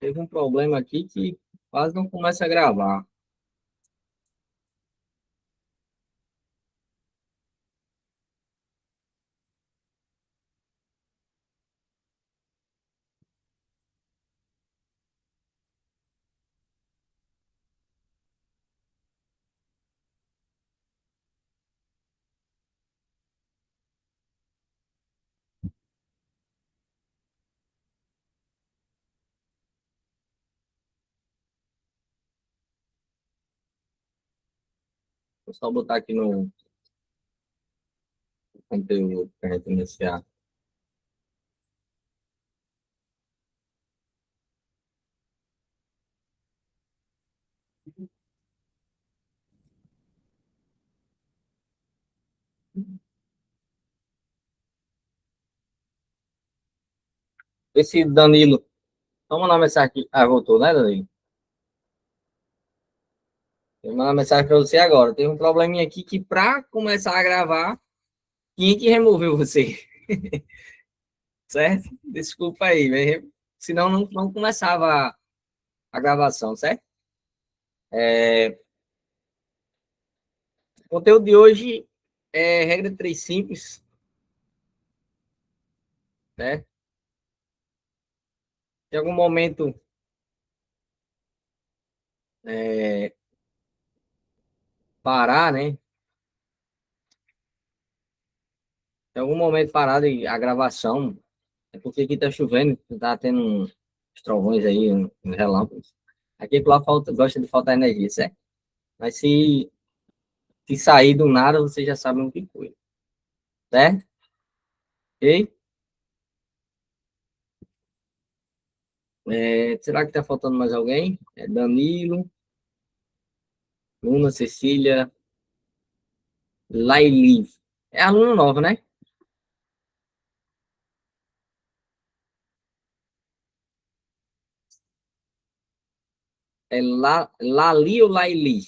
Teve um problema aqui que quase não começa a gravar. Vou só botar aqui no conteúdo para a gente iniciar. Esse Danilo, vamos mandar uma mensagem aqui. Ah, voltou, né, Danilo? Vou mandar uma mensagem para você agora. Tem um probleminha aqui que para começar a gravar, tinha que remover você, certo? Desculpa aí, velho. Senão não começava a gravação, certo? O conteúdo de hoje é regra 3 simples, né? Em algum momento é, parar, né? Em algum momento parar a gravação, é porque aqui tá chovendo, tá tendo uns trovões aí, uns relâmpagos. Aqui lá falta, gosta de faltar energia, certo? Mas se sair do nada, você já sabe o que foi, certo? Ok? Será que tá faltando mais alguém? Danilo, Luna, Cecília, Laili. É aluna nova, né? É Lali ou Laili?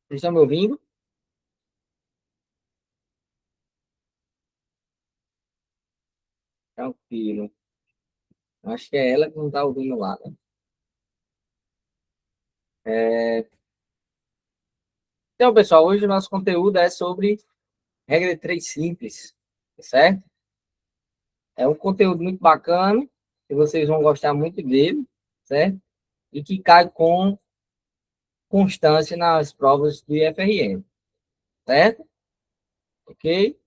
Vocês estão me ouvindo? Tranquilo. Acho que é ela que não tá ouvindo lá, né? É, Então, pessoal, hoje o nosso conteúdo é sobre regra de três simples, certo? É um conteúdo muito bacana, que vocês vão gostar muito dele, certo? E que cai com constância nas provas do IFRN, certo? Ok?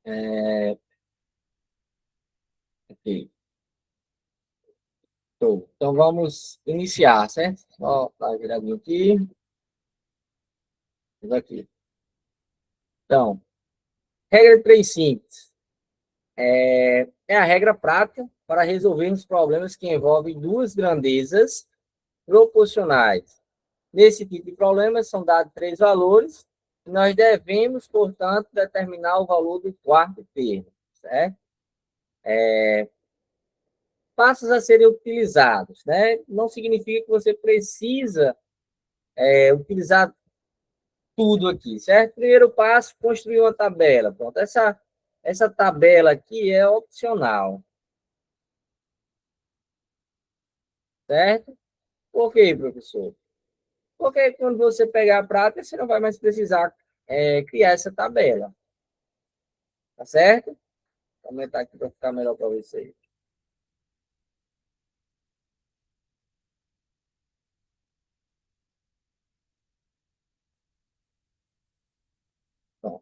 É, ok. Show. Então vamos iniciar, certo? Só dar viradinho aqui, isso aqui. Então, regra de três simples. É a regra prática para resolver os problemas que envolvem duas grandezas proporcionais. Nesse tipo de problema, são dados três valores, e nós devemos, portanto, determinar o valor do quarto termo, certo? Passos a serem utilizados, né? Não significa que você precisa utilizar tudo aqui, certo? Primeiro passo, construir uma tabela. Pronto, essa tabela aqui é opcional, certo? Por quê, professor? Porque quando você pegar a prática, você não vai mais precisar criar essa tabela, tá certo? Vou aumentar aqui para ficar melhor para vocês. Bom,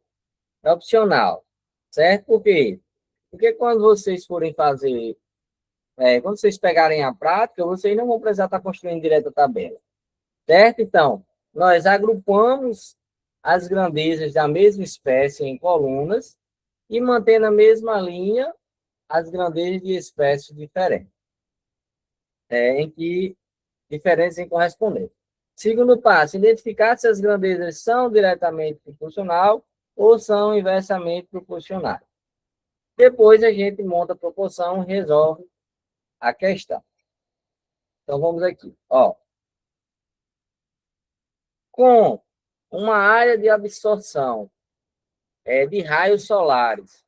é opcional, certo? Por quê? Porque quando vocês forem fazer, quando vocês pegarem a prática, vocês não vão precisar estar construindo direto a tabela, certo? Então, nós agrupamos as grandezas da mesma espécie em colunas e mantendo a mesma linha as grandezas de espécies diferentes, em que diferentes em correspondência. Segundo passo, identificar se as grandezas são diretamente proporcional ou são inversamente proporcionais. Depois a gente monta a proporção e resolve a questão. Então vamos aqui. Ó, com uma área de absorção de raios solares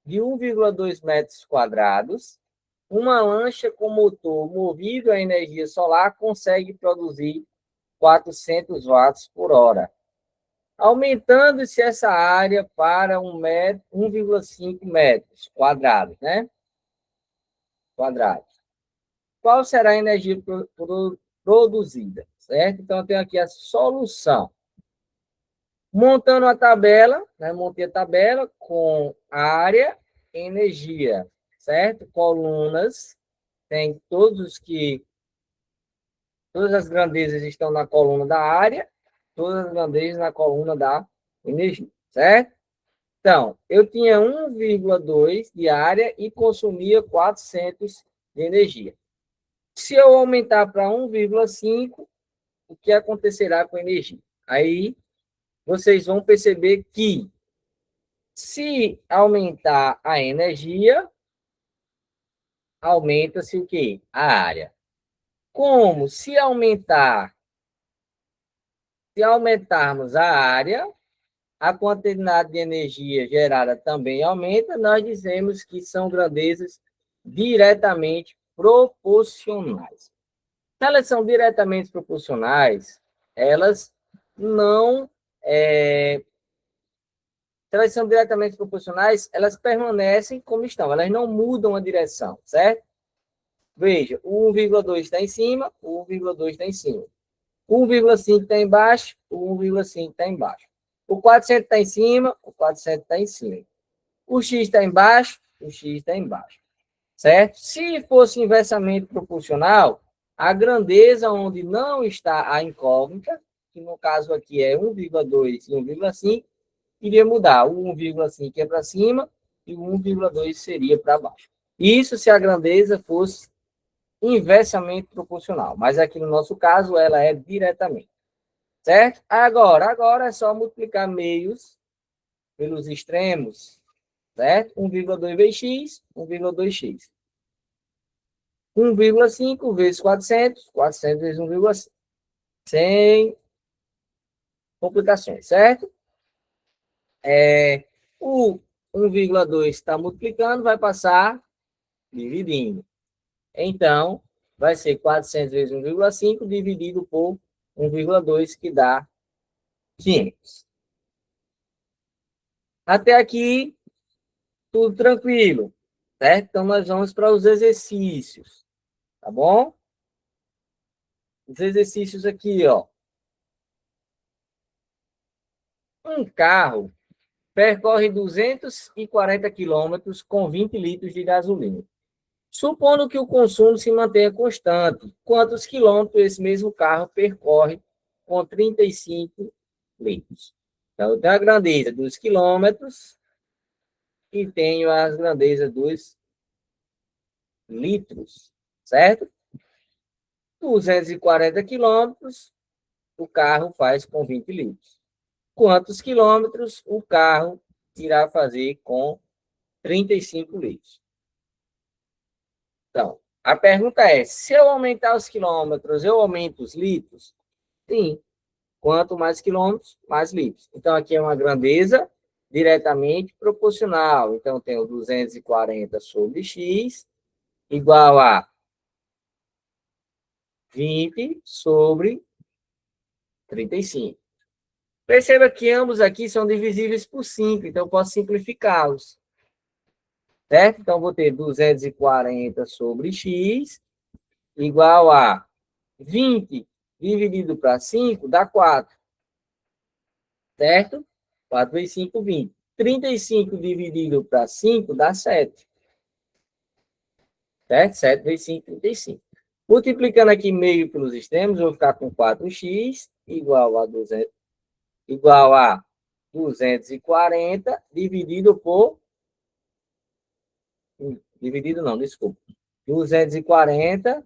de 1,2 metros quadrados, uma lancha com motor movido a energia solar consegue produzir 400 watts por hora, aumentando-se essa área para 1,5 metros quadrados, né? Quadrados. Qual será a energia produzida, certo? Então, eu tenho aqui a solução. Montando a tabela, né? Montei a tabela com área, energia, certo? Colunas, tem todas as grandezas estão na coluna da área, todas as grandezas na coluna da energia, certo? Então, eu tinha 1,2 de área e consumia 400 de energia. Se eu aumentar para 1,5, o que acontecerá com a energia? Aí, vocês vão perceber que, se aumentar a energia, aumenta-se o quê? A área. Como? Se aumentarmos a área, a quantidade de energia gerada também aumenta, nós dizemos que são grandezas diretamente proporcionais. Se elas são diretamente proporcionais, elas não. Se elas são diretamente proporcionais, elas permanecem como estão, elas não mudam a direção, certo? Veja, o 1,2 está em cima, o 1,2 está em cima. O 1,5 está embaixo, o 1,5 está embaixo. O 400 está em cima, o 400 está em cima. O X está embaixo, o X está embaixo. Certo? Se fosse inversamente proporcional, a grandeza onde não está a incógnita, que no caso aqui é 1,2 e 1,5, iria mudar. O 1,5 é para cima e o 1,2 seria para baixo. Isso se a grandeza fosse inversamente proporcional. Mas aqui no nosso caso, ela é diretamente. Certo? Agora é só multiplicar meios pelos extremos. Certo? 1,2 vezes x, 1,2x. 1,5 vezes 400, 400 vezes 1,5. Sem complicações, certo? O 1,2 está multiplicando, vai passar dividindo. Então, vai ser 400 vezes 1,5 dividido por 1,2, que dá 500. Até aqui, tudo tranquilo, certo? Então, nós vamos para os exercícios, tá bom? Os exercícios aqui, ó. Um carro percorre 240 quilômetros com 20 litros de gasolina. Supondo que o consumo se mantenha constante, quantos quilômetros esse mesmo carro percorre com 35 litros? Então, eu tenho a grandeza dos quilômetros e tenho as grandezas dos litros, certo? 240 quilômetros, o carro faz com 20 litros. Quantos quilômetros o carro irá fazer com 35 litros? Então, a pergunta é, se eu aumentar os quilômetros, eu aumento os litros? Sim. Quanto mais quilômetros, mais litros. Então, aqui é uma grandeza diretamente proporcional. Então, eu tenho 240 sobre x igual a 20 sobre 35. Perceba que ambos aqui são divisíveis por 5, então eu posso simplificá-los. Certo? Então, vou ter 240 sobre x igual a 20 dividido para 5 dá 4. Certo? 4 vezes 5, 20. 35 dividido para 5 dá 7. Certo? 7 vezes 5, 35. Multiplicando aqui meio pelos extremos, eu vou ficar com 4x igual a 240 dividido por... Dividido não, desculpa. 240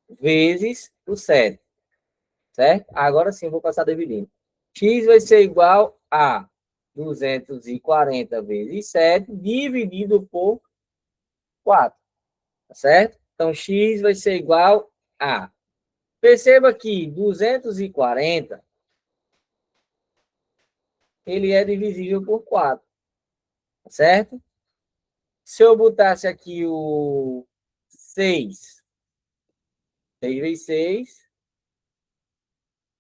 vezes o 7. Certo? Agora sim, vou passar dividindo. X vai ser igual a 240 vezes 7 dividido por 4. Tá certo? Então, x vai ser igual a... Perceba que 240 ele é divisível por 4, certo? Se eu botasse aqui o 6 vezes 6,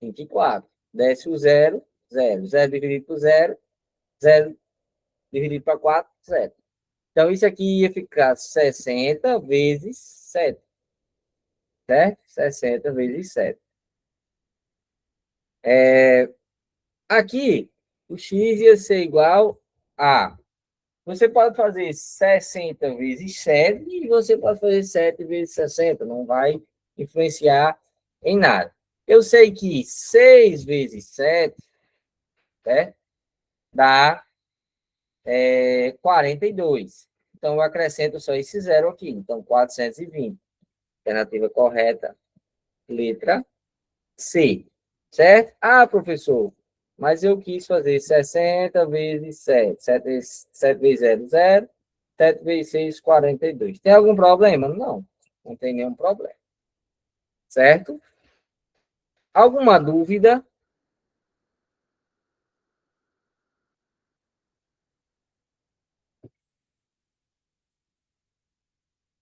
24. Desce o 0, 0. 0 dividido por 0, 0 dividido para 4, 0. Então, isso aqui ia ficar 60 vezes 7, certo? 60 vezes 7. Aqui, o x ia ser igual a... Você pode fazer 60 vezes 7 e você pode fazer 7 vezes 60. Não vai influenciar em nada. Eu sei que 6 vezes 7, né, dá 42. Então, eu acrescento só esse zero aqui. Então, 420. Alternativa correta, letra C. Certo? Ah, professor, mas eu quis fazer 60 vezes 7. 7 vezes 0, 0. 7 vezes 6, 42. Tem algum problema? Não. Não tem nenhum problema. Certo? Alguma dúvida?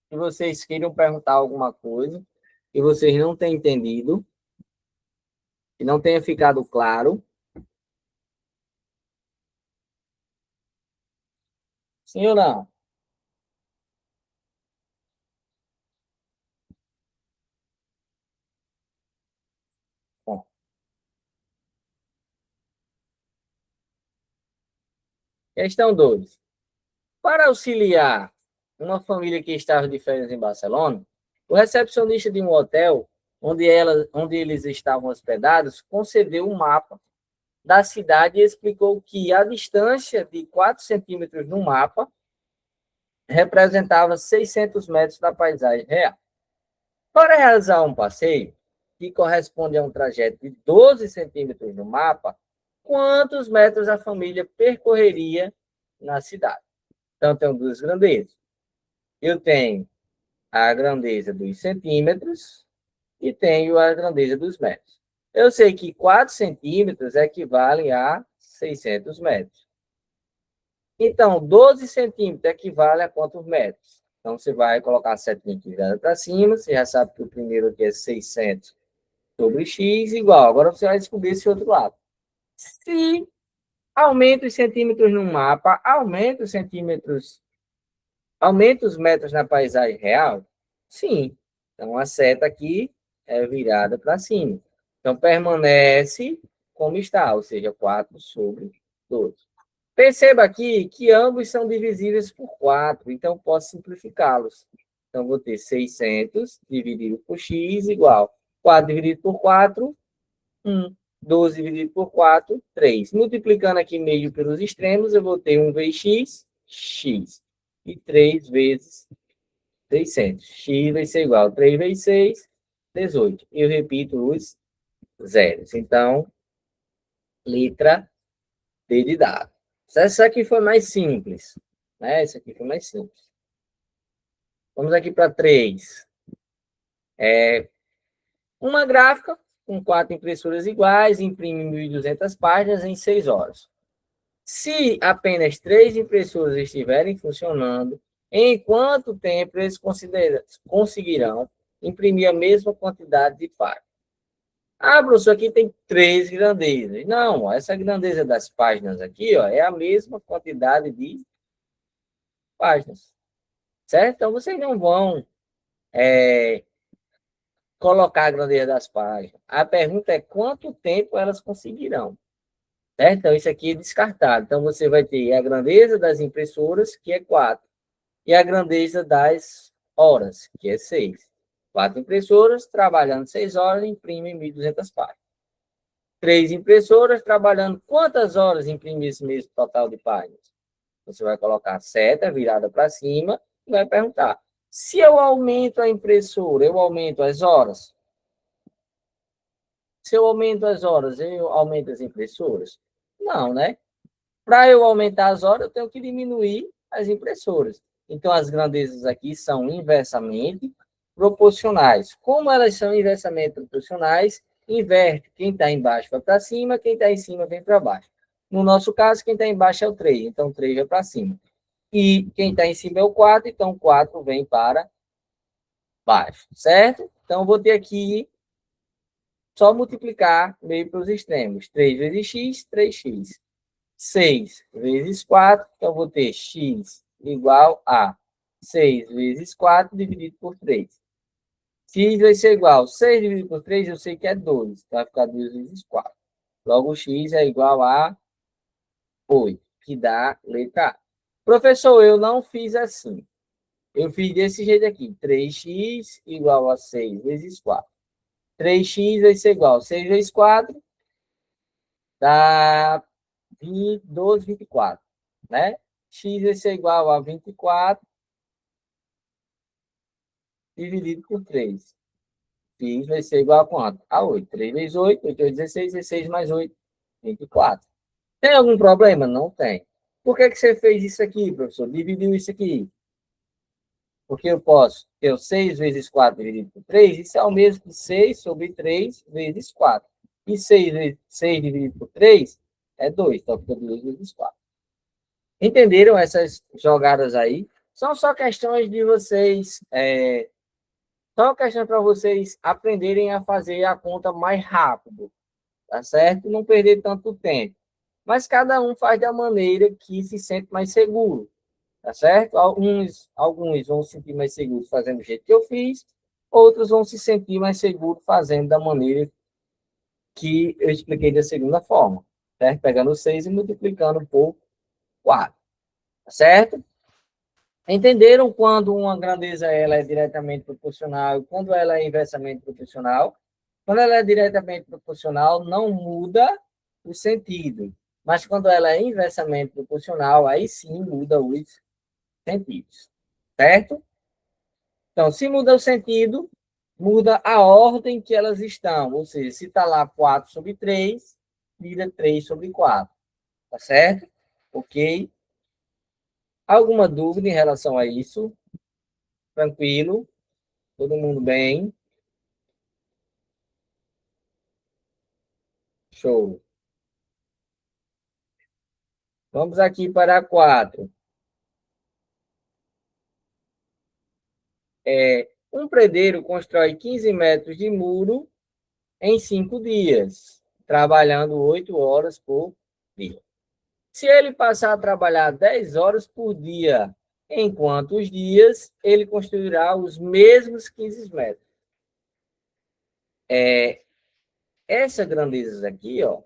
Se vocês queiram perguntar alguma coisa que vocês não têm entendido, que não tenha ficado claro. Sim ou não? Bom, questão 2. Para auxiliar uma família que estava de férias em Barcelona, o recepcionista de um hotel onde eles estavam hospedados concedeu um mapa da cidade e explicou que a distância de 4 centímetros no mapa representava 600 metros da paisagem real. Para realizar um passeio, que corresponde a um trajeto de 12 centímetros no mapa, quantos metros a família percorreria na cidade? Então, tem duas grandezas. Eu tenho a grandeza dos centímetros e tenho a grandeza dos metros. Eu sei que 4 centímetros equivale a 600 metros. Então, 12 centímetros equivale a quantos metros? Então, você vai colocar a setinha aqui virada para cima. Você já sabe que o primeiro aqui é 600 sobre x igual. Agora, você vai descobrir esse outro lado. Se aumenta os centímetros no mapa, aumenta os centímetros, aumenta os metros na paisagem real? Sim. Então, a seta aqui é virada para cima. Então, permanece como está, ou seja, 4 sobre 12. Perceba aqui que ambos são divisíveis por 4, então posso simplificá-los. Então, vou ter 600 dividido por x igual 4 dividido por 4, 1. 12 dividido por 4, 3. Multiplicando aqui meio pelos extremos, eu vou ter 1 vezes x, x. E 3 vezes 600. X vai ser igual a 3 vezes 6, 18. Eu repito os zeros. Então, letra D de dado. Essa aqui foi mais simples. Né? Essa aqui foi mais simples. Vamos aqui para 3. Uma gráfica com 4 impressoras iguais, imprime 1.200 páginas em 6 horas. Se apenas 3 impressoras estiverem funcionando, em quanto tempo eles conseguirão imprimir a mesma quantidade de páginas? Ah, professor, aqui tem 3 grandezas. Não, essa grandeza das páginas aqui, ó, é a mesma quantidade de páginas. Certo? Então, vocês não vão colocar a grandeza das páginas. A pergunta é quanto tempo elas conseguirão. Certo? Então, isso aqui é descartado. Então, você vai ter a grandeza das impressoras, que é 4, e a grandeza das horas, que é 6. 4 impressoras, trabalhando 6 horas, imprimem 1.200 páginas. 3 impressoras, trabalhando quantas horas imprimem esse mesmo total de páginas? Você vai colocar a seta virada para cima e vai perguntar. Se eu aumento a impressora, eu aumento as horas? Se eu aumento as horas, eu aumento as impressoras? Não, né? Para eu aumentar as horas, eu tenho que diminuir as impressoras. Então, as grandezas aqui são inversamente proporcionais. Como elas são inversamente proporcionais, inverte. Quem está embaixo vai para cima, quem está em cima vem para baixo. No nosso caso, quem está embaixo é o 3, então 3 vai para cima. E quem está em cima é o 4, então 4 vem para baixo, certo? Então, vou ter aqui só multiplicar meio para os extremos. 3 vezes x, 3x. 6 vezes 4, então vou ter x igual a 6 vezes 4 dividido por 3. X vai ser igual a 6 dividido por 3, eu sei que é 2, então vai ficar 2 vezes 4. Logo, x é igual a 8, que dá letra A. Professor, eu não fiz assim. Eu fiz desse jeito aqui. 3x igual a 6 vezes 4. 3x vai ser igual a 6 vezes 4, dá 20, 12, 24, né? X vai ser igual a 24 dividido por 3. X vai ser igual a quanto? A 8. 3 vezes 8, 8 vezes 16, 16 mais 8, 24. Tem algum problema? Não tem. Por que você fez isso aqui, professor? Dividiu isso aqui. Porque eu posso ter o 6 vezes 4 dividido por 3, isso é o mesmo que 6 sobre 3 vezes 4. E 6 dividido por 3 é 2, então fica 2 vezes 4. Entenderam essas jogadas aí? São só questões de vocês, só questão para vocês aprenderem a fazer a conta mais rápido, tá certo? Não perder tanto tempo. Mas cada um faz da maneira que se sente mais seguro, tá certo? Alguns vão se sentir mais seguros fazendo do jeito que eu fiz, outros vão se sentir mais seguros fazendo da maneira que eu expliquei da segunda forma, certo? Pegando 6 e multiplicando por 4, tá certo? Entenderam quando uma grandeza ela é diretamente proporcional e quando ela é inversamente proporcional? Quando ela é diretamente proporcional, não muda o sentido. Mas quando ela é inversamente proporcional, aí sim muda os sentidos. Certo? Então, se muda o sentido, muda a ordem que elas estão. Ou seja, se está lá 4 sobre 3, vira 3 sobre 4. Tá certo? Ok? Alguma dúvida em relação a isso? Tranquilo? Todo mundo bem? Show. Vamos aqui para 4. Um predeiro constrói 15 metros de muro em 5 dias, trabalhando 8 horas por dia. Se ele passar a trabalhar 10 horas por dia, em quantos dias ele construirá os mesmos 15 metros? Essas grandezas aqui, ó,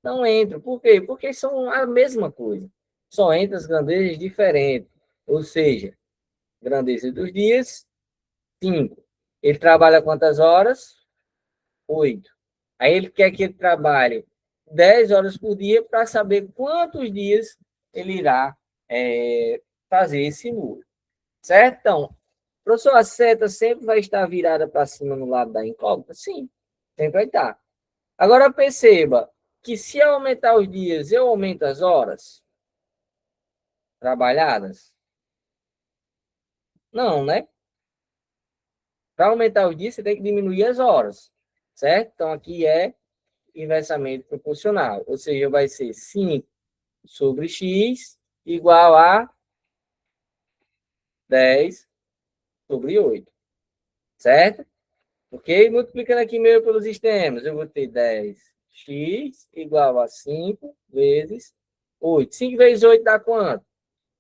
não entram. Por quê? Porque são a mesma coisa. Só entram as grandezas diferentes. Ou seja, grandeza dos dias, 5. Ele trabalha quantas horas? 8. Aí ele quer que ele trabalhe 10 horas por dia para saber quantos dias ele irá fazer esse muro. Certo? Então, professor, a seta sempre vai estar virada para cima no lado da incógnita? Sim, sempre vai estar. Agora perceba que se eu aumentar os dias, eu aumento as horas trabalhadas? Não, né? Para aumentar os dias, você tem que diminuir as horas. Certo? Então, aqui é inversamente proporcional. Ou seja, vai ser 5 sobre x igual a 10 sobre 8. Certo? Ok? Multiplicando aqui meio pelos extremos, eu vou ter 10x igual a 5 vezes 8. 5 vezes 8 dá quanto?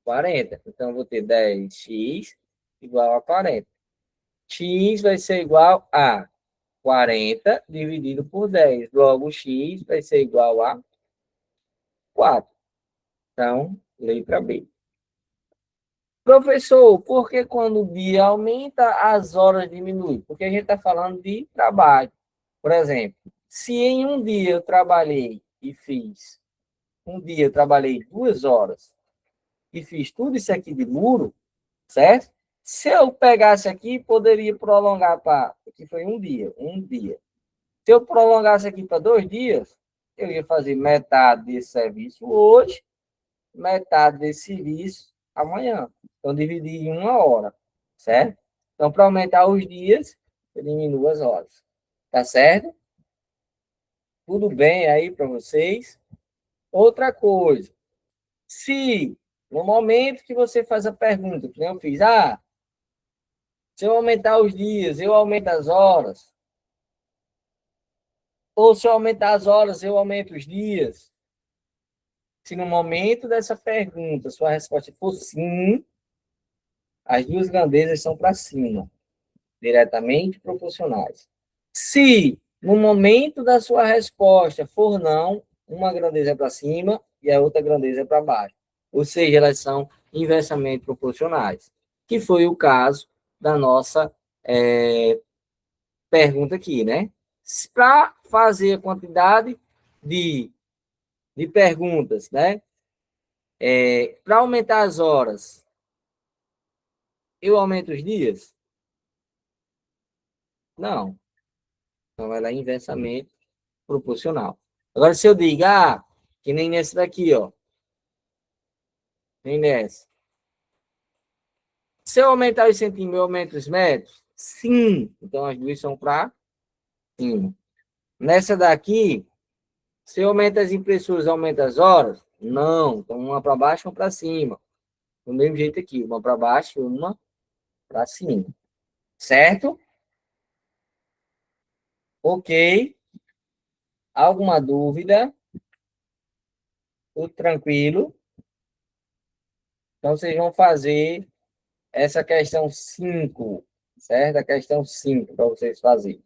40. Então, eu vou ter 10x igual a 40. X vai ser igual a 40 dividido por 10. Logo, x vai ser igual a 4. Então, letra B. Professor, por que quando o dia aumenta, as horas diminuem? Porque a gente está falando de trabalho. Por exemplo, se em um dia eu trabalhei e fiz, um dia eu trabalhei 2 horas e fiz tudo isso aqui de muro, certo? Se eu pegasse aqui, poderia prolongar para, que foi um dia. Se eu prolongasse aqui para 2 dias, eu ia fazer metade desse serviço hoje, metade desse serviço amanhã. Então, dividir em 1 hora, certo? Então, para aumentar os dias, eu diminuo as horas. Tá certo? Tudo bem aí para vocês? Outra coisa, se no momento que você faz a pergunta, que nem eu fiz, se eu aumentar os dias, eu aumento as horas, ou se eu aumentar as horas, eu aumento os dias. Se no momento dessa pergunta sua resposta for sim, as duas grandezas são para cima, diretamente proporcionais. Se no momento da sua resposta for não, uma grandeza é para cima e a outra grandeza é para baixo. Ou seja, elas são inversamente proporcionais, que foi o caso da nossa pergunta aqui, né? Para fazer a quantidade de, de perguntas, né? Para aumentar as horas, eu aumento os dias? Não. Então, ela é inversamente proporcional. Agora, se eu digo, que nem nesse daqui, ó, nem nessa. Se eu aumentar os centímetros, eu aumento os metros? Sim. Então, as duas são para cima. Nessa daqui, se eu aumento as impressoras, aumenta as horas? Não. Então, uma para baixo, uma para cima. Do mesmo jeito aqui, uma para baixo e uma para cima. Certo? Ok. Alguma dúvida? Tudo tranquilo? Então, vocês vão fazer essa questão 5, certo? A questão 5 para vocês fazerem.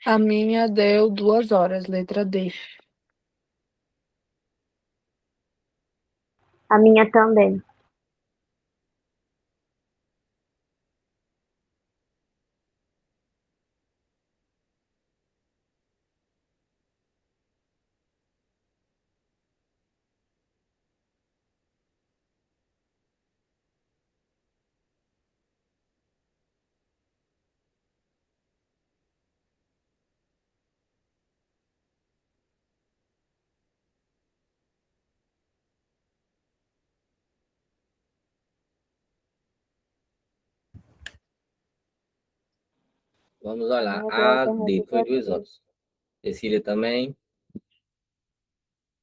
A minha deu 2 horas, letra D. A minha também. Vamos olhar. Minha deu a A D foi alternativa 2 horas. C. Cecília também.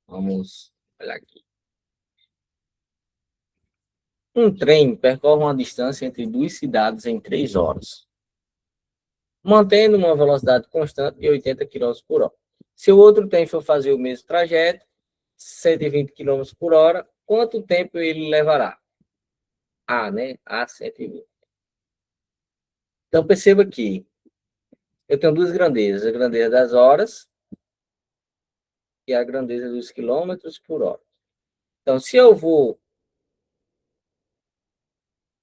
Vamos olhar aqui. Um trem percorre uma distância entre duas cidades em 3 horas, mantendo uma velocidade constante de 80 quilômetros por hora. Se o outro trem for fazer o mesmo trajeto, 120 quilômetros por hora, quanto tempo ele levará? A, né? A 120. Então, perceba que eu tenho duas grandezas, a grandeza das horas e a grandeza dos quilômetros por hora. Então, se eu vou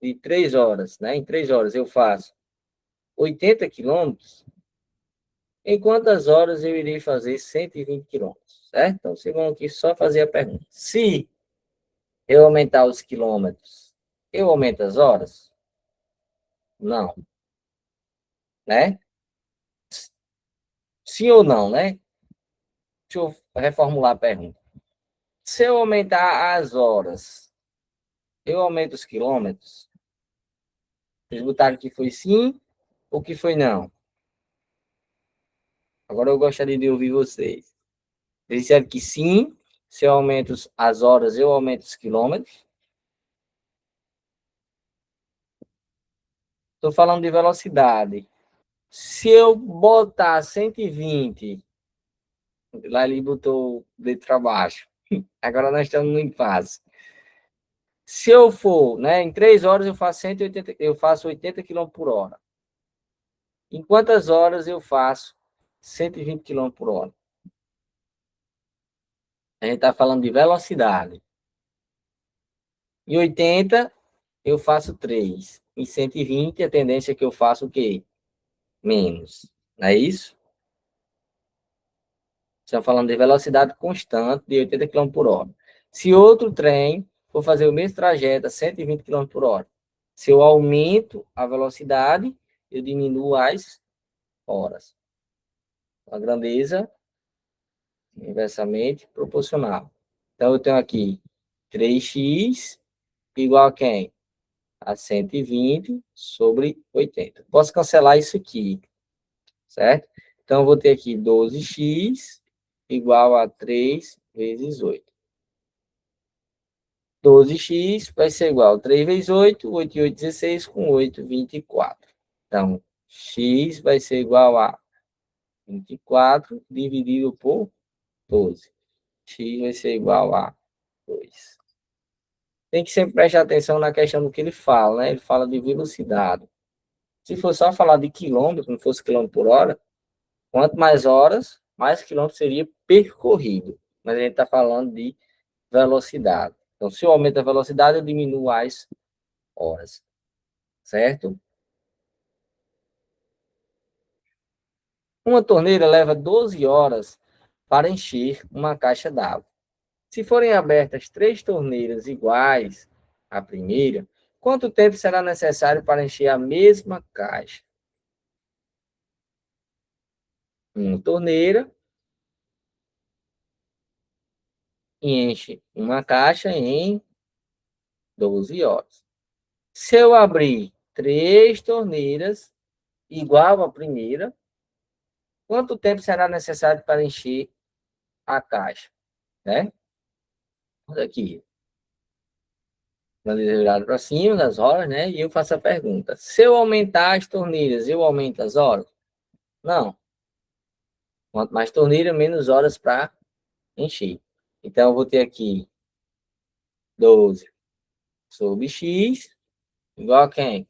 de 3 horas, né? Em 3 horas eu faço 80 quilômetros, em quantas horas eu irei fazer 120 quilômetros, certo? Então, vocês vão aqui só fazer a pergunta. Se eu aumentar os quilômetros, eu aumento as horas? Não, né? Sim ou não, né? Deixa eu reformular a pergunta. Se eu aumentar as horas, eu aumento os quilômetros? Vocês botaram que foi sim ou que foi não? Agora eu gostaria de ouvir vocês. Eles disseram que sim, se eu aumento as horas, eu aumento os quilômetros. Estou falando de velocidade. Se eu botar 120, lá ele botou o dedo para baixo. Agora nós estamos no impasse. Se eu for, né, em 3 horas eu faço 180, eu faço 80 km por hora. Em quantas horas eu faço 120 km por hora? A gente está falando de velocidade. Em 80, eu faço 3. Em 120, a tendência é que eu faça o quê? Menos. Não é isso? Estamos falando de velocidade constante de 80 km por hora. Se outro trem for fazer o mesmo trajeto a 120 km por hora, se eu aumento a velocidade, eu diminuo as horas. A grandeza inversamente proporcional. Então, eu tenho aqui 3x igual a quem? A 120 sobre 80. Posso cancelar isso aqui, certo? Então, eu vou ter aqui 12x igual a 3 vezes 8. 12x vai ser igual a 3 vezes 8, 8 e 8, 16, com 8, 24. Então, x vai ser igual a 24 dividido por 12. X vai ser igual a 2. Tem que sempre prestar atenção na questão do que ele fala, né? Ele fala de velocidade. Se for só falar de quilômetro, não fosse quilômetro por hora, quanto mais horas, mais quilômetro seria percorrido. Mas a gente está falando de velocidade. Então, se eu aumento a velocidade, eu diminuo as horas, certo? Uma torneira leva 12 horas para encher uma caixa d'água. Se forem abertas 3 torneiras iguais à primeira, quanto tempo será necessário para encher a mesma caixa? Uma torneira enche uma caixa em 12 horas. Se eu abrir 3 torneiras igual à primeira, quanto tempo será necessário para encher a caixa? Né? Aqui, virado para cima das horas, né? E eu faço a pergunta: se eu aumentar as torneiras, eu aumento as horas? Não. Quanto mais torneira, menos horas para encher. Então, eu vou ter aqui 12 sobre x igual a quem?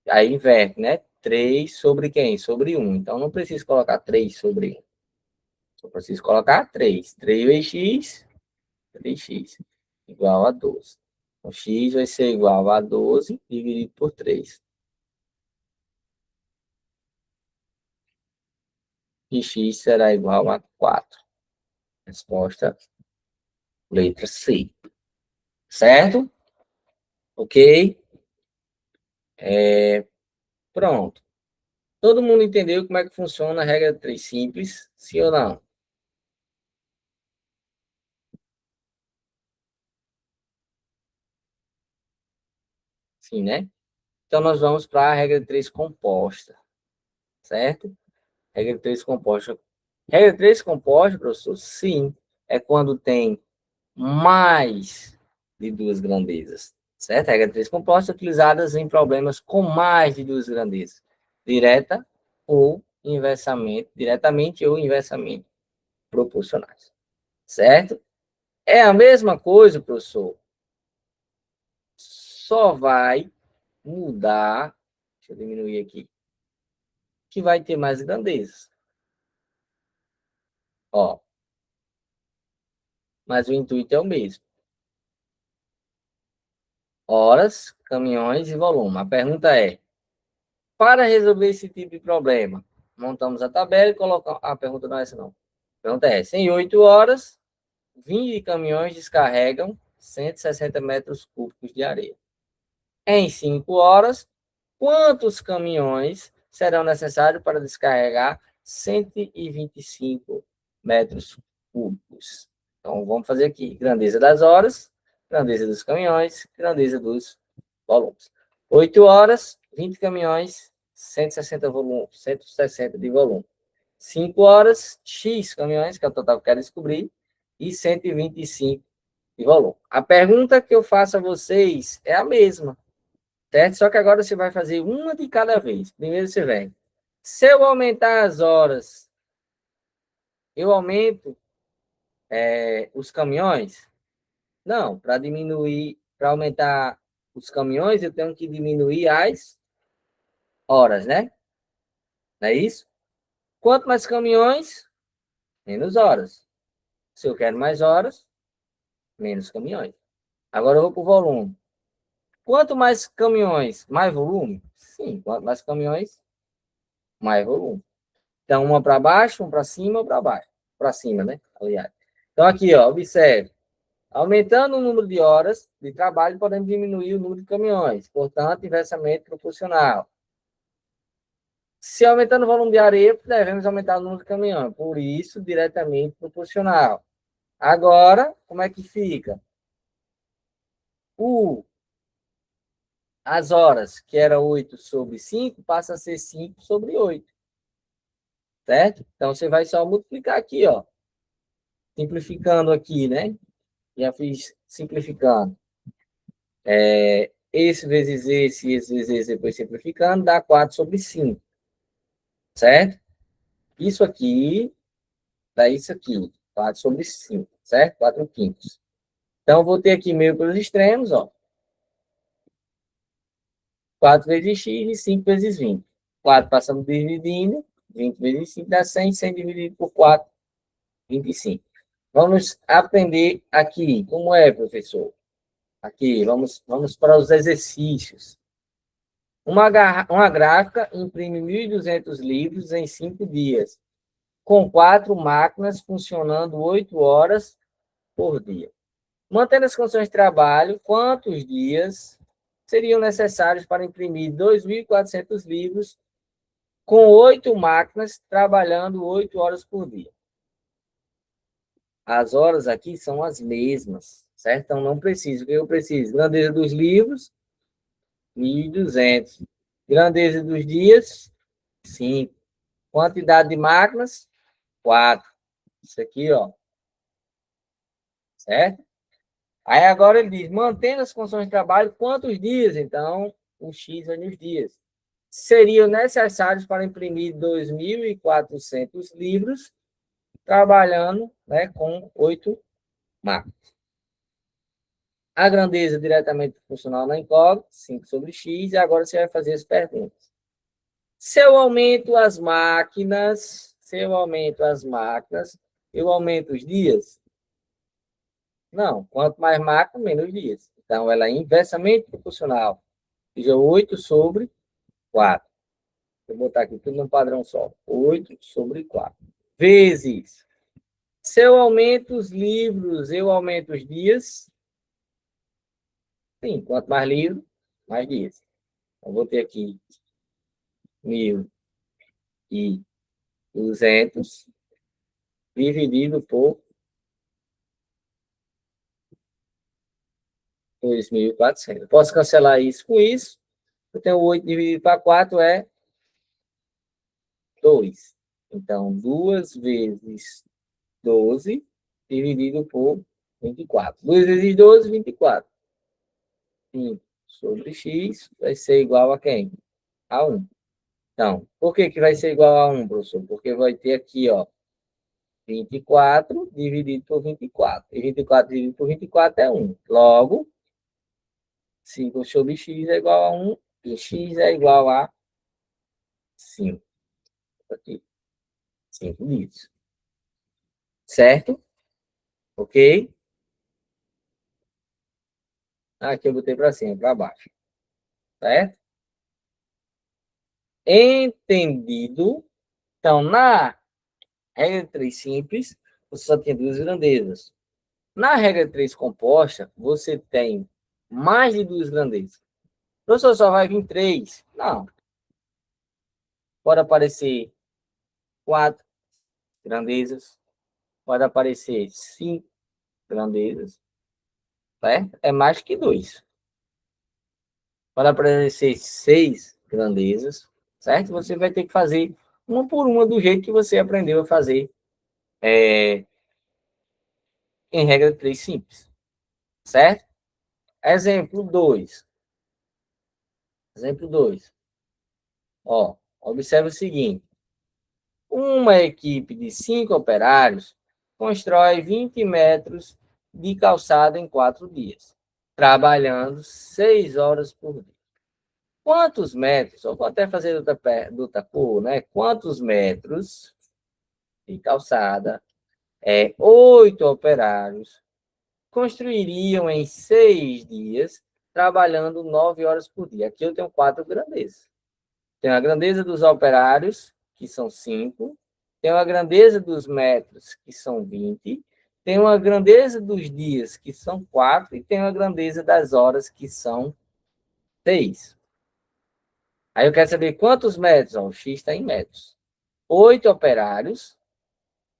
Aí inverte, né? 3 sobre quem? Sobre 1. Então, não preciso colocar 3 sobre 1. Só preciso colocar 3. 3 vezes x, 3x, igual a 12. Então, x vai ser igual a 12 dividido por 3. E x será igual a 4. Resposta, letra C. Certo? Ok? Pronto. Todo mundo entendeu como é que funciona a regra 3 simples? Sim ou não? Sim, né? Então, nós vamos para a regra 3 composta. Certo? Regra 3 composta. Regra 3 composta, professor? Sim. É quando tem mais de duas grandezas. Certo? Regra 3 composta utilizadas em problemas com mais de duas grandezas. Direta ou inversamente, diretamente ou inversamente proporcionais. Certo? É a mesma coisa, professor. Só vai mudar, deixa eu diminuir aqui, que vai ter mais grandezas. Ó, mas o intuito é o mesmo. Horas, caminhões e volume. A pergunta é, para resolver esse tipo de problema, montamos a tabela e colocamos... A pergunta não é essa, não. A pergunta é, em 8 horas, 20 caminhões descarregam 160 metros cúbicos de areia. Em 5 horas, quantos caminhões serão necessários para descarregar 125 metros cúbicos? Então, vamos fazer aqui. Grandeza das horas, grandeza dos caminhões, grandeza dos volumes. 8 horas, 20 caminhões, 160 volume, 160 de volume. 5 horas, X caminhões, que é o total que eu quero descobrir, e 125 de volume. A pergunta que eu faço a vocês é a mesma. Certo? Só que agora você vai fazer uma de cada vez. Primeiro você vem. Se eu aumentar as horas, eu aumento os caminhões? Não, para diminuir, para aumentar os caminhões, eu tenho que diminuir as horas, né? Não é isso? Quanto mais caminhões, menos horas. Se eu quero mais horas, menos caminhões. Agora eu vou para o volume. Quanto mais caminhões, mais volume? Sim, quanto mais caminhões, mais volume. Então, uma para baixo, um para cima, ou para baixo. Para cima, né? Aliás. Então, aqui, ó, observe. Aumentando o número de horas de trabalho, podemos diminuir o número de caminhões. Portanto, inversamente proporcional. Se aumentando o volume de areia, devemos aumentar o número de caminhões. Por isso, diretamente proporcional. Agora, como é que fica? As horas, que era 8 sobre 5, passa a ser 5 sobre 8. Certo? Então, você vai só multiplicar aqui, ó. Simplificando aqui, né? Já fiz simplificando. Esse vezes esse vezes esse, depois simplificando, dá 4 sobre 5. Certo? Isso aqui dá isso aqui. 4 sobre 5. Certo? 4 quintos. Então, vou ter aqui meio pelos extremos, ó. 4 vezes x e 5 vezes 20. 4 passamos dividindo. 20 vezes 5 dá 100. 100 dividido por 4, 25. Vamos aprender aqui. Como é, professor? Aqui, vamos para os exercícios. Uma gráfica imprime 1.200 livros em 5 dias, com 4 máquinas funcionando 8 horas por dia. Mantendo as condições de trabalho, quantos dias seriam necessários para imprimir 2.400 livros com 8 máquinas trabalhando 8 horas por dia? As horas aqui são as mesmas, certo? Então, não preciso. O que eu preciso? Grandeza dos livros, 1.200. Grandeza dos dias, 5. Quantidade de máquinas, 4. Isso aqui, ó. Certo? Aí agora ele diz, mantendo as condições de trabalho, quantos dias? Então, o X é nos dias. Seriam necessários para imprimir 2.400 livros, trabalhando, né, com 8 máquinas. A grandeza diretamente proporcional na incógnita, 5 sobre x, e agora você vai fazer as perguntas. Se eu aumento as máquinas, eu aumento os dias? Não. Quanto mais máquina, menos dias. Então, ela é inversamente proporcional. Ou seja, 8 sobre 4. Vou botar aqui tudo num padrão só. 8 sobre 4. Vezes. Se eu aumento os livros, eu aumento os dias? Sim. Quanto mais livro, mais dias. Eu vou ter aqui 1.200 dividido por 2.400. Posso cancelar isso com isso. Eu tenho 8 dividido para 4 é 2. Então, 2 vezes 12 dividido por 24. 2 vezes 12, 24. 5 sobre x vai ser igual a quem? A 1. Então, por que vai ser igual a 1, professor? Porque vai ter aqui, ó, 24 dividido por 24. E 24 dividido por 24 é 1. Logo, 5 sobre x é igual a 1 e x é igual a 5. Aqui, 5 dias. Certo? Ok? Aqui eu botei para cima, para baixo. Certo? Entendido? Então, na regra de 3 simples, você só tem duas grandezas. Na regra de 3 composta, você tem mais de duas grandezas. O professor só vai vir 3? Não. Pode aparecer 4 grandezas. Pode aparecer 5 grandezas. Certo? É mais que 2. Pode aparecer 6 grandezas. Certo? Você vai ter que fazer uma por uma do jeito que você aprendeu a fazer em regra de 3 simples. Certo? Exemplo 2. Exemplo 2. Ó, observe o seguinte. Uma equipe de 5 operários constrói 20 metros de calçada em 4 dias, trabalhando 6 horas por dia. Quantos metros, ou vou até fazer do outra cor, né? Quantos metros de calçada 8 operários construiriam em 6 dias, trabalhando 9 horas por dia? Aqui eu tenho 4 grandezas. Tem a grandeza dos operários, que são 5. Tem a grandeza dos metros, que são 20. Tem uma grandeza dos dias, que são 4. E tem a grandeza das horas, que são 6. Aí eu quero saber quantos metros. Ó, o X está em metros. 8 operários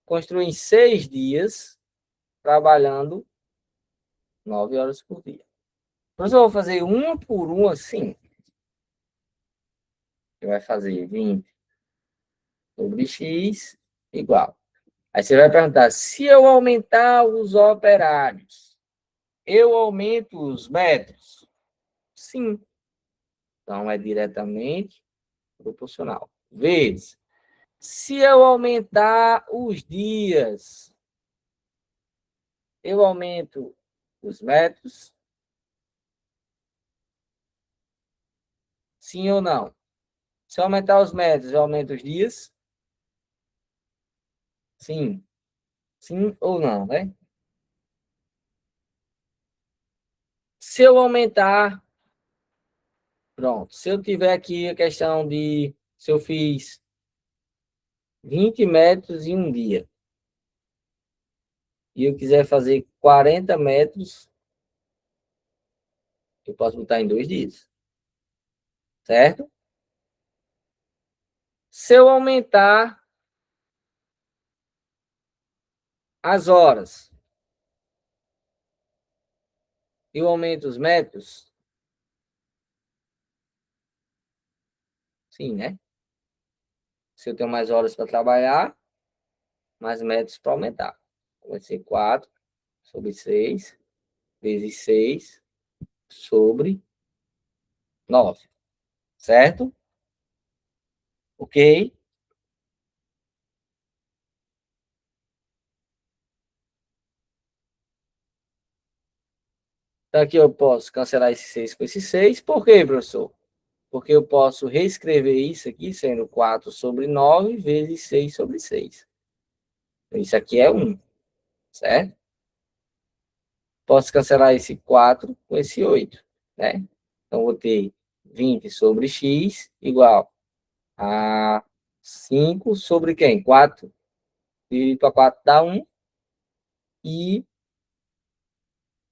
construem 6 dias, trabalhando 9 horas por dia. Então, eu vou fazer uma por uma assim. Você vai fazer 20 sobre X igual. Aí você vai perguntar, se eu aumentar os operários, eu aumento os metros? Sim. Então, é diretamente proporcional. Vezes, se eu aumentar os dias, eu aumento os metros? Sim ou não? Se eu aumentar os metros, eu aumento os dias? Sim. Sim ou não, né? Se eu aumentar, pronto. Se eu tiver aqui a questão de, se eu fiz 20 metros em um dia, e eu quiser fazer 40 metros, eu posso botar em 2 dias. Certo? Se eu aumentar as horas, eu aumento os metros? Sim, né? Se eu tenho mais horas para trabalhar, mais metros para aumentar. Vai ser 4 sobre 6 vezes 6 sobre 9. Certo? Ok? Então aqui eu posso cancelar esse 6 com esse 6. Por quê, professor? Porque eu posso reescrever isso aqui sendo 4 sobre 9 vezes 6 sobre 6. Isso aqui é 1, certo? Posso cancelar esse 4 com esse 8, né? Então, vou ter 20 sobre x igual a 5 sobre quem? 4 dividido para 4 dá 1. E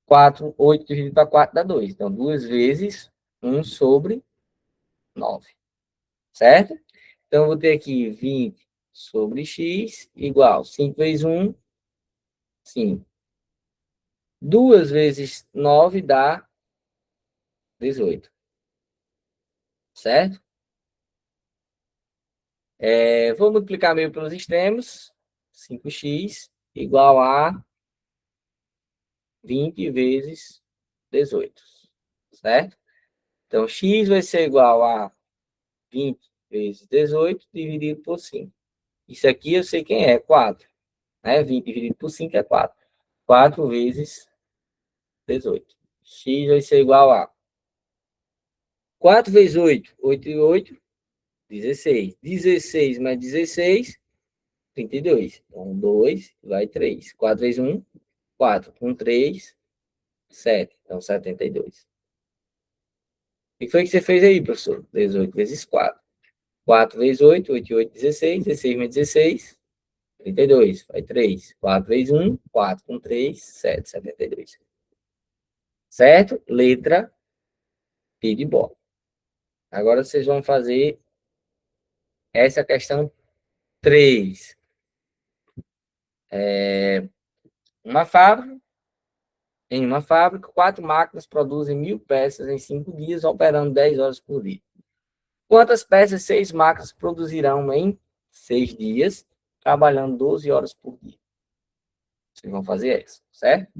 4, 8 dividido para 4 dá 2. Então, 2 vezes 1 sobre 9, certo? Então, eu vou ter aqui 20 sobre x igual 5 vezes 1, 5. 2 vezes 9 dá 18, certo? Vou multiplicar meio pelos extremos. 5x igual a 20 vezes 18, certo? Então, x vai ser igual a 20 vezes 18 dividido por 5. Isso aqui eu sei quem é, 4. Né? 20 dividido por 5 é 4. 4 vezes 18. X vai ser igual a 4 vezes 8. 8 e 8, 16. 16 mais 16, 32. Então, 2 vai 3. 4 vezes 1, 4. Com 3, 7. Então, 72. O que foi que você fez aí, professor? 18 vezes 4. 4 vezes 8, 8 e 8, 16. 16 mais 16, 32. Vai 3. 4 vezes 1, 4. Com 3, 7. 72. Certo? Letra P de bola. Agora vocês vão fazer essa questão 3. Uma fábrica, em uma fábrica, 4 máquinas produzem 1.000 peças em 5 dias, operando 10 horas por dia. Quantas peças 6 máquinas produzirão em 6 dias, trabalhando 12 horas por dia? Vocês vão fazer isso, certo?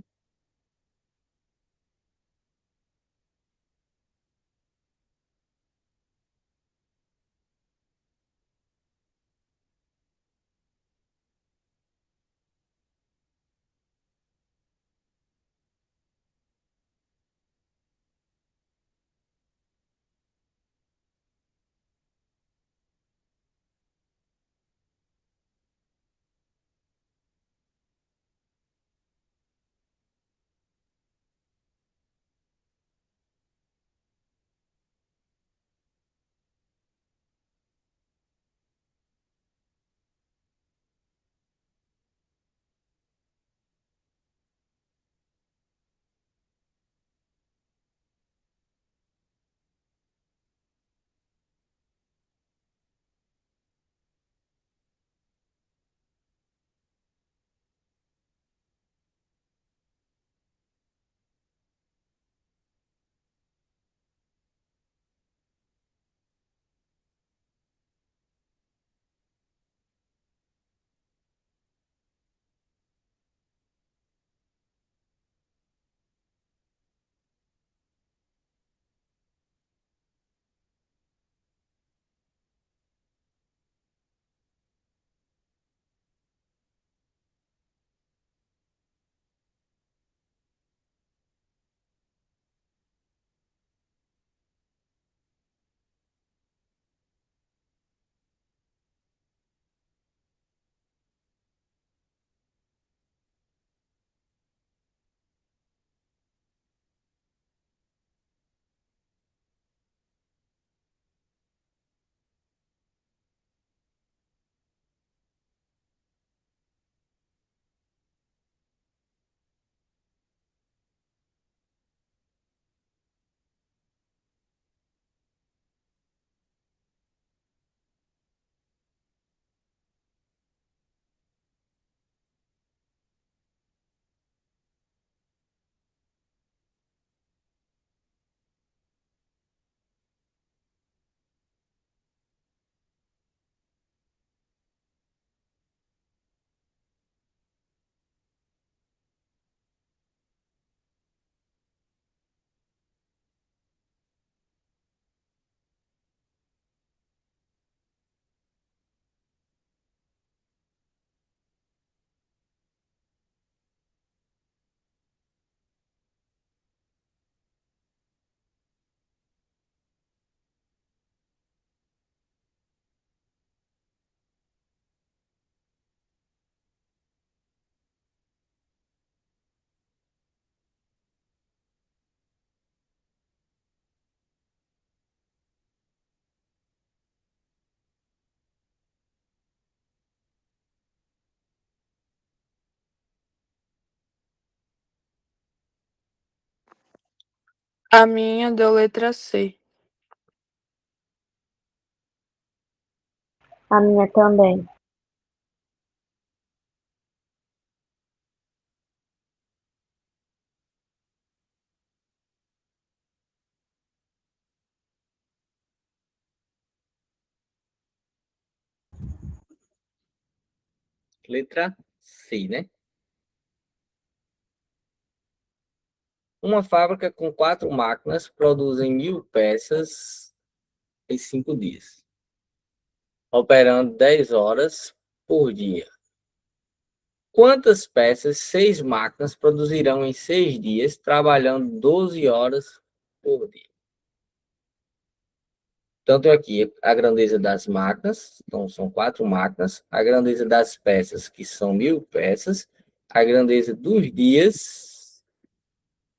A minha deu letra C. A minha também. Letra C, né? Uma fábrica com 4 máquinas produzem 1.000 peças em 5 dias, operando 10 horas por dia. Quantas peças 6 máquinas produzirão em 6 dias, trabalhando 12 horas por dia? Tanto aqui a grandeza das máquinas, então são 4 máquinas, a grandeza das peças, que são 1.000 peças, a grandeza dos dias,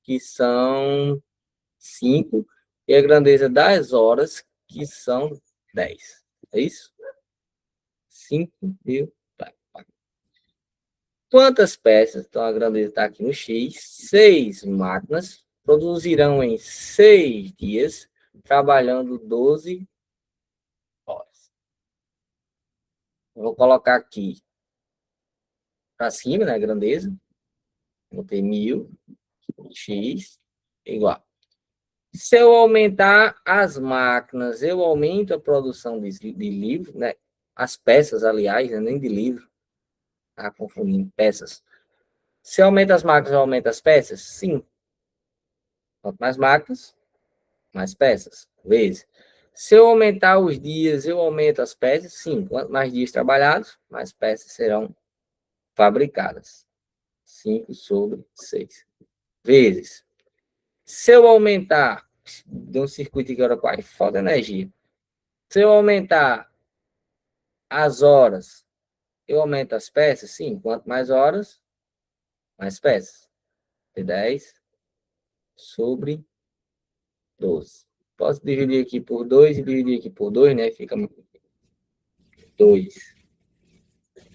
que são 5, e a grandeza das horas, que são 10. É isso? 5.000. Quantas peças, então a grandeza está aqui no X, 6 máquinas produzirão em 6 dias, trabalhando 12 horas. Vou colocar aqui para cima, né, a grandeza. Vou ter 1.000, X, igual. Se eu aumentar as máquinas, eu aumento a produção de livro, né? As peças, aliás, né? Nem de livro. Tá confundindo peças. Se eu aumento as máquinas, eu aumento as peças? Sim. Quanto mais máquinas, mais peças. Vezes. Se eu aumentar os dias, eu aumento as peças? Sim. Quanto mais dias trabalhados, mais peças serão fabricadas. 5/6. Vezes. Se eu aumentar, de um circuito que era quase falta energia. Se eu aumentar as horas, eu aumento as peças? Sim. Quanto mais horas, mais peças. 10/12. Posso dividir aqui por 2 e dividir aqui por 2, né? Fica 2.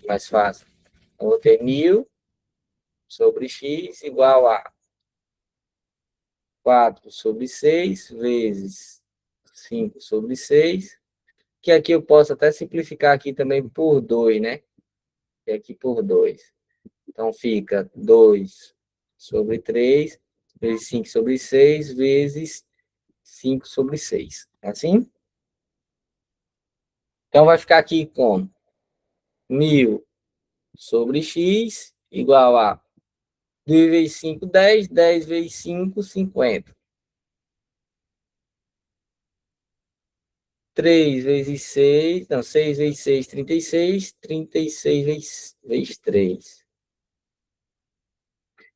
Mais fácil. Então, vou ter 1.000 sobre x igual a 4/6 vezes 5/6. Que aqui eu posso até simplificar aqui também por 2, né? E aqui por 2. Então, fica 2/3 vezes 5/6 vezes 5/6. Assim? Então, vai ficar aqui com 1.000 sobre x igual a 2 vezes 5, 10. 10 vezes 5, 50. 3 vezes 6, não, 6 vezes 6, 36. 36 vezes 3.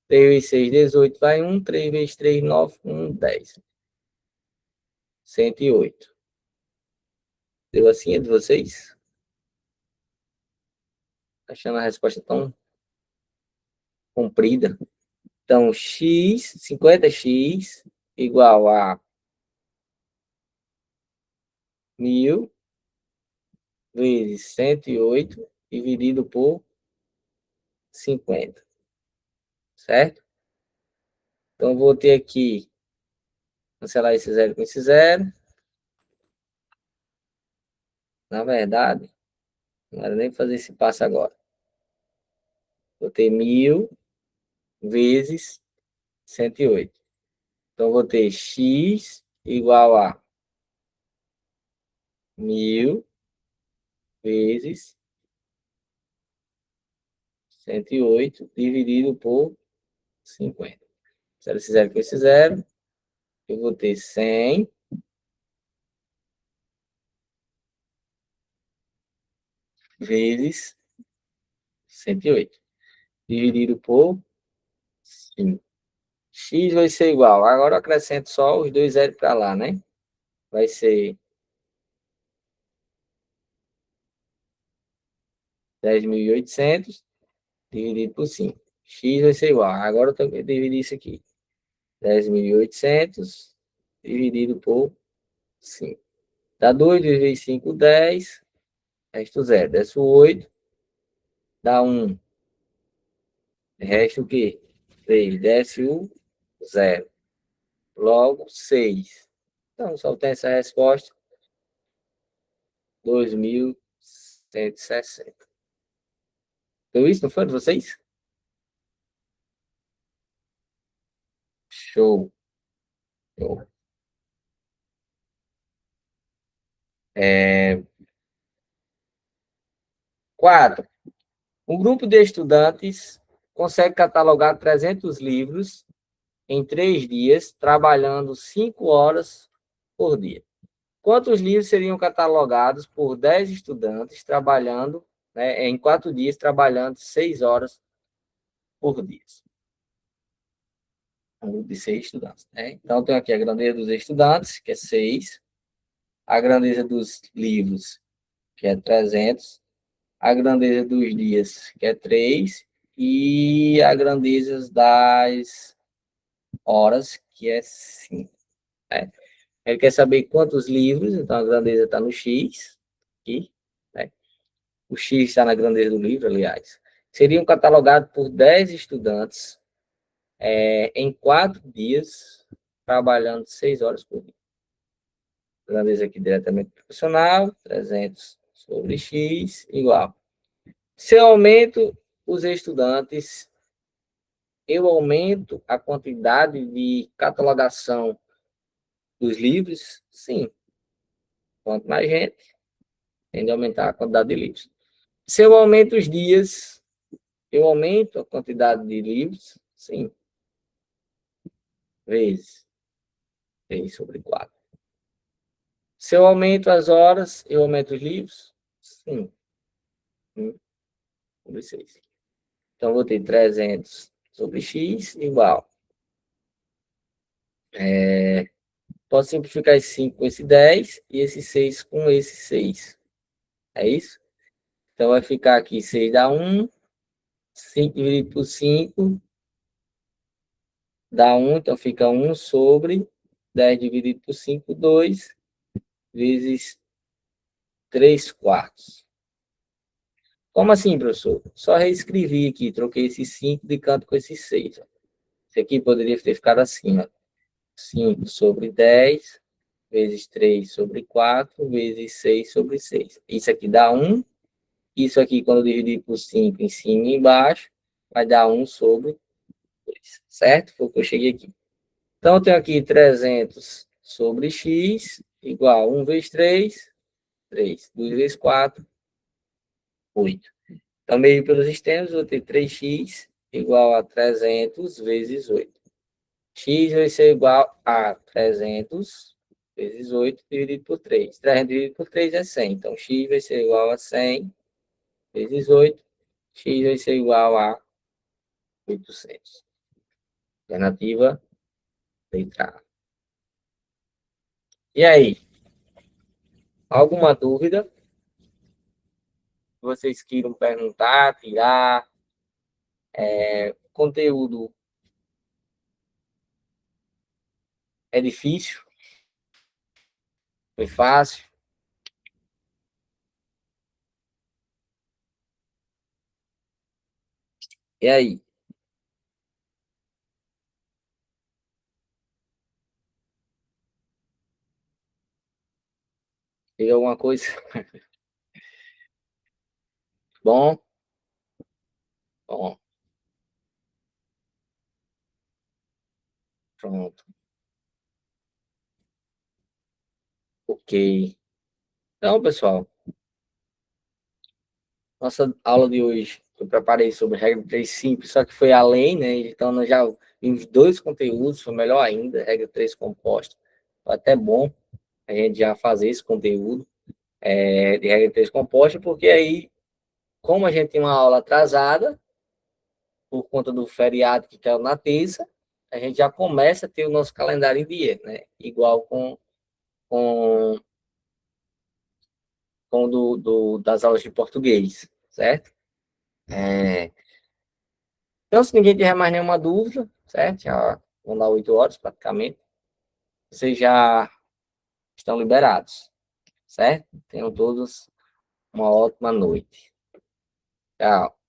3 vezes 6, 18, vai 1. 3 vezes 3, 9, 1, 10. 108. Deu assim, é de vocês? Achando a resposta tão comprida. Então, x, 50x, igual a 1.000 vezes 108 dividido por 50. Certo? Então, vou ter aqui, cancelar esse zero com esse zero. Na verdade, não era nem fazer esse passo agora. Vou ter 1.000 vezes 108. Então, vou ter x igual a 1.000 vezes 108 dividido por 50. Zero esse zero com esse zero. Eu vou ter 100 vezes 108 dividido por 5. X vai ser igual. Agora eu acrescento só os dois zeros para lá, né? Vai ser 10.800 dividido por 5. X vai ser igual. Agora eu tenho que dividir isso aqui. 10.800 dividido por 5. Dá 2 vezes 5, 10. Resto 0. Desce o 8. Dá 1. Resta o quê? 3. Desce o 0. Logo, 6. Então, só tem essa resposta. 2.160. Deu isso, não foi de vocês? Show. Show. 4. Um grupo de estudantes consegue catalogar 300 livros em 3 dias, trabalhando 5 horas por dia. Quantos livros seriam catalogados por 10 estudantes trabalhando, né, em 4 dias, trabalhando 6 horas por dia? Um grupo de 6 estudantes. Né? Então, tem aqui a grandeza dos estudantes, que é 6, a grandeza dos livros, que é 300, a grandeza dos dias, que é 3, e a grandeza das horas, que é 5. Né? Ele quer saber quantos livros, então a grandeza está no X, aqui, né? O X está na grandeza do livro, aliás. Seriam catalogados por 10 estudantes em 4 dias, trabalhando 6 horas por dia. Grandeza aqui diretamente proporcional, 300 sobre X, igual. Se eu aumento os estudantes, eu aumento a quantidade de catalogação dos livros? Sim. Quanto mais gente, tende a aumentar a quantidade de livros. Se eu aumento os dias, eu aumento a quantidade de livros? Sim. Vezes 3 sobre 4. Se eu aumento as horas, eu aumento os livros? Sim. 1 sobre 6. Então, vou ter 300 sobre x igual. Posso simplificar esse 5 com esse 10 e esse 6 com esse 6. É isso? Então, vai ficar aqui 6 dá 1, 5 dividido por 5 dá 1, então fica 1 sobre 10 dividido por 5, 2, vezes 3 quartos. Como assim, professor? Só reescrevi aqui, troquei esse 5 de canto com esse 6. Esse aqui poderia ter ficado assim, ó. 5 sobre 10, vezes 3 sobre 4, vezes 6 sobre 6. Isso aqui dá 1. Isso aqui, quando eu dividir por 5 em cima e embaixo, vai dar 1 sobre 2. Certo? Foi o que eu cheguei aqui. Então, eu tenho aqui 300 sobre x, igual 1 vezes 3, 3. 2 vezes 4, 8. Então, meio pelos extremos, eu vou ter 3x igual a 300 vezes 8. X vai ser igual a 300 vezes 8 dividido por 3. 300 dividido por 3 é 100. Então, x vai ser igual a 100 vezes 8. X vai ser igual a 800. Alternativa letra A. E aí? Alguma dúvida? Vocês queiram perguntar, tirar? Conteúdo é difícil? Foi fácil? E aí? Teve alguma coisa? Bom? Bom, pronto. Ok. Então, pessoal, nossa aula de hoje eu preparei sobre regra 3 simples, só que foi além, né? Então, nós já vimos 2 conteúdos, foi melhor ainda, regra 3 composta. Foi até bom a gente já fazer esse conteúdo de regra 3 composta, porque aí, como a gente tem uma aula atrasada, por conta do feriado que caiu na terça, a gente já começa a ter o nosso calendário em dia, né? Igual com, com das aulas de português, certo? Então, se ninguém tiver mais nenhuma dúvida, certo? Já vão dar 8 horas praticamente. Vocês já estão liberados, certo? Tenham todos uma ótima noite. Tchau.